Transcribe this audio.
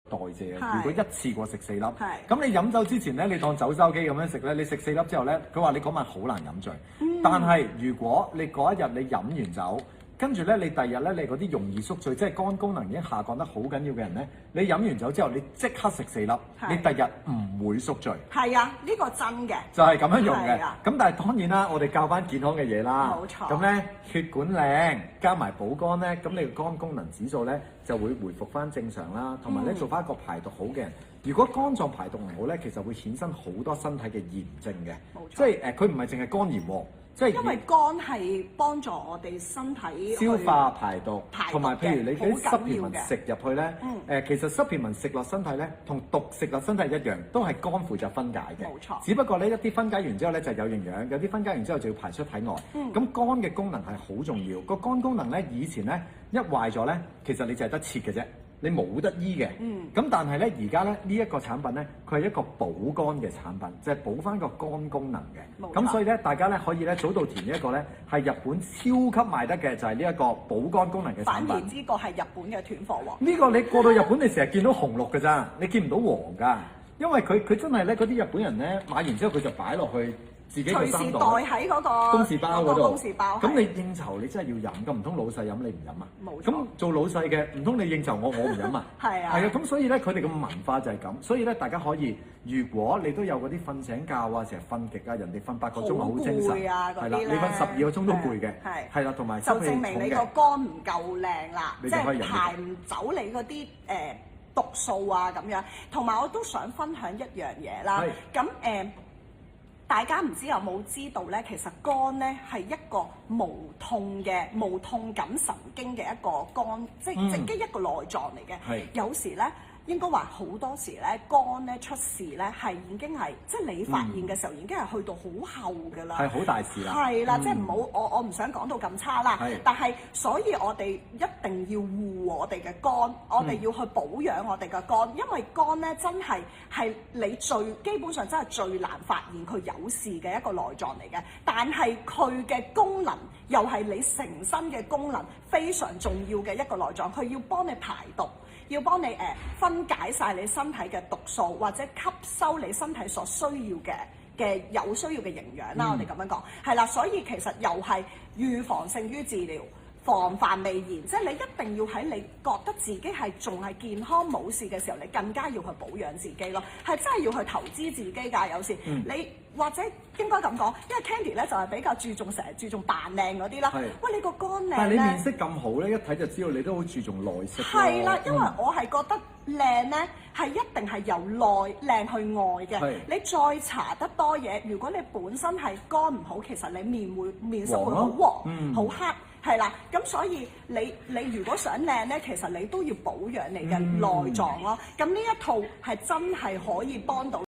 代謝嘅。如果一次過食4粒，係咁你飲酒之前咧，你當酒筲箕咁樣食咧，你食4粒之後咧，佢話你嗰晚好難飲醉。但係如果你嗰一日你飲完酒，跟住咧，你第二日咧，你嗰啲容易宿醉，即係肝功能已經下降得好緊要嘅人咧，你飲完酒之後，你即刻食4粒，你第日唔會宿醉。係啊，呢個真嘅。就係咁樣用嘅。咁但係當然啦，我哋教翻健康嘅嘢啦。冇錯。咁咧血管靚，加埋補肝咧，咁你個肝功能指數咧就會回復翻正常啦。同埋咧做翻一個排毒好嘅人，如果肝臟排毒唔好咧，其實會衍生好多身體嘅炎症嘅。冇錯。即係佢唔係淨係肝炎喎。即係因為肝係幫助我哋身體消化排毒，同埋譬如你啲濕片文食入去咧，其實濕片文食落身體咧，同毒食落身體一樣，都係肝負責分解嘅。冇錯。只不過呢，一啲分解完之後咧就有營養，有啲分解完之後就要排出體外。咁肝嘅功能係好重要。個肝功能咧以前咧一壞咗咧，其實你就係得切嘅啫。你冇得醫嘅，咁但係咧而家咧呢一個產品咧，佢係一個補肝嘅產品，就係補翻個肝功能嘅。咁所以咧，大家咧可以咧早稻田呢一個咧係日本超級賣得嘅，就係呢一個補肝功能嘅產品。反而呢個係日本嘅斷貨喎。呢個你過到日本，你成日見到紅綠㗎咋，你見唔到黃㗎，因為佢真係咧嗰啲日本人咧買完之後佢就擺落去。自己嘅衫袋喺嗰個公事包嗰度，公事包。咁你應酬你真係要飲，咁唔通老細飲你唔飲啊？冇錯。咁做老細嘅唔通你應酬我唔飲啊？係啊。係啊，咁所以咧佢哋嘅文化就係咁，所以咧大家可以，如果你都有嗰啲瞓醒覺啊，成日瞓極啊，人哋瞓8個鐘好精神，係啦，你瞓12個鐘都攰嘅，係啦，同埋就證明你個肝唔夠靚啦，即係排唔走你嗰啲毒素啊咁樣。同埋我都想分享一樣嘢啦，咁大家唔知有冇知道咧？其實肝咧係一個無痛感神經嘅一個肝，即係直擊一個內臟嚟嘅。有時咧應該話好多時咧肝咧出事咧係已經係即係你發現嘅時候已經係去到好後㗎啦，係好大事啦。係啦，即係唔好我唔想講到咁差啦。但係所以我哋一定要護我哋嘅肝，我哋要去保養我哋嘅肝，因為肝咧真係你基本上真係最難發現佢有事嘅一個內臟嚟嘅，但係佢嘅功能又係你成身嘅功能非常重要嘅一個內臟，佢要幫你排毒。要幫你分解晒你身體嘅毒素，或者吸收你身體所需要嘅有需要嘅營養啦。我哋咁樣講係啦，所以其實又係預防勝於治療，防範未然，即係你一定要喺你覺得自己係仲係健康冇事嘅時候，你更加要去保養自己咯，係真係要去投資自己㗎。有時你或者應該咁講，因為 Candy 咧就係比較成日注重扮靚嗰啲啦。喂，你個肝靚咧，但係你面色咁好咧，一睇就知道你都好注重內色。係啦，因為我係覺得靚咧係一定係由內靚去外嘅。你再搽得多嘢，如果你本身係肝唔好，其實你面色會好黃、好黑。係啦，咁所以你如果想靚咧，其實你都要保養你嘅內臟咯。咁呢一套係真係可以幫到。